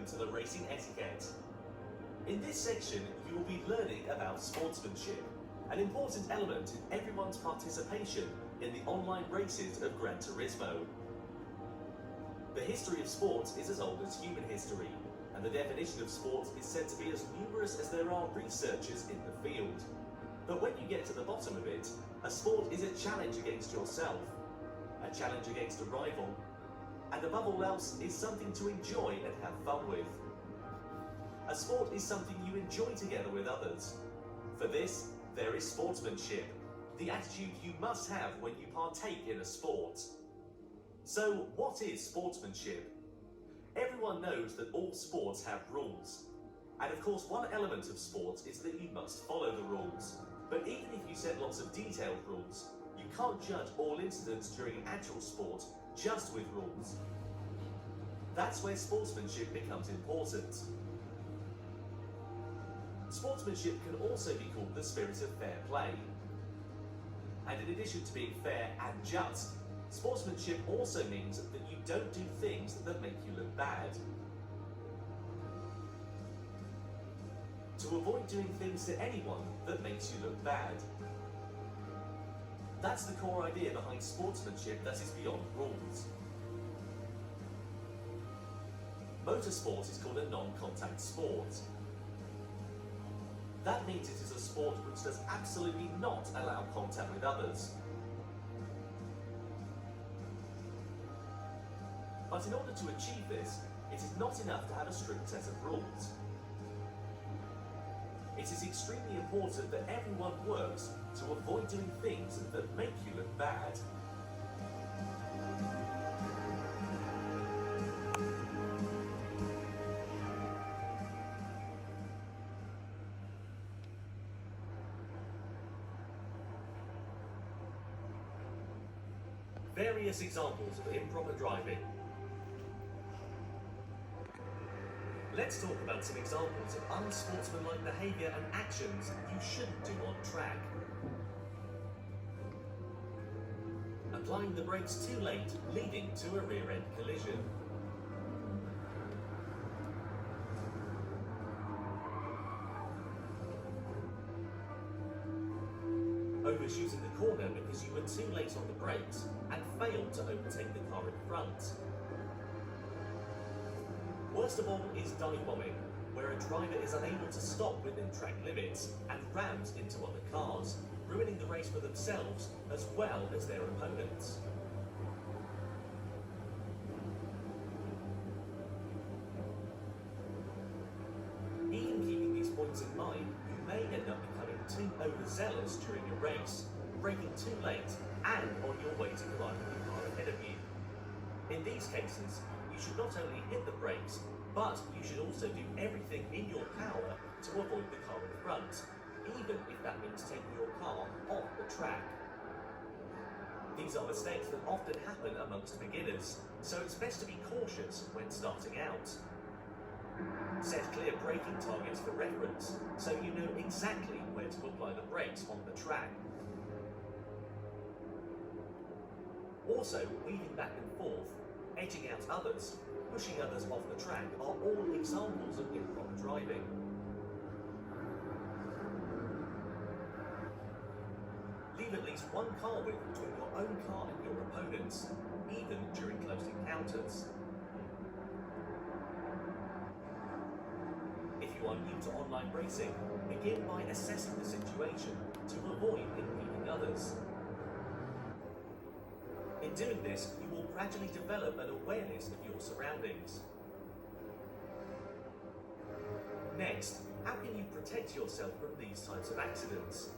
to the racing etiquette. In this section, you will be learning about sportsmanship, an important element in everyone's participation in the online races of Gran Turismo. The history of sports is as old as human history, and the definition of sports is said to be as numerous as there are researchers in the field. But when you get to the bottom of it, a sport is a challenge against yourself, a challenge against a rival, and above all else is something to enjoy and have fun with. A sport is something you enjoy together with others. For this, there is sportsmanship, the attitude you must have when you partake in a sport. So, what is sportsmanship? Everyone knows that all sports have rules. And of course, one element of sports is that you must follow the rules. But even if you set lots of detailed rules, you can't judge all incidents during actual sport just with rules. That's where sportsmanship becomes important. Sportsmanship can also be called the spirit of fair play. And in addition to being fair and just, sportsmanship also means that you don't do things that make you look bad. To avoid doing things to anyone that makes you look bad. That's the core idea behind sportsmanship that is beyond rules. Motorsport is called a non-contact sport. That means it is a sport which does absolutely not allow contact with others. But in order to achieve this, it is not enough to have a strict set of rules. It is extremely important that everyone works to avoid doing things that make you look bad. Various examples of improper driving. Let's talk about some examples of unsportsmanlike behaviour and actions you shouldn't do on track. Applying the brakes too late, leading to a rear-end collision. Overshooting the corner because you were too late on the brakes and failed to overtake the car in front. Worst of all is dive bombing, where a driver is unable to stop within track limits and rams into other cars, ruining the race for themselves as well as their opponents. Even keeping these points in mind, you may end up becoming too overzealous during a race, braking too late and on your way to collide with the car ahead of you. In these cases, you should not only hit the brakes, but you should also do everything in your power to avoid the car in front, even if that means taking your car off the track. These are mistakes that often happen amongst beginners, so it's best to be cautious when starting out. Set clear braking targets for reference, so you know exactly where to apply the brakes on the track. Also, weaving back and forth, edging out others, pushing others off the track are all examples of improper driving. Leave at least one car width between your own car and your opponent's, even during close encounters. If you are new to online racing, begin by assessing the situation to avoid impeding others. In doing this, you will gradually develop an awareness of your surroundings. Next, how can you protect yourself from these types of accidents?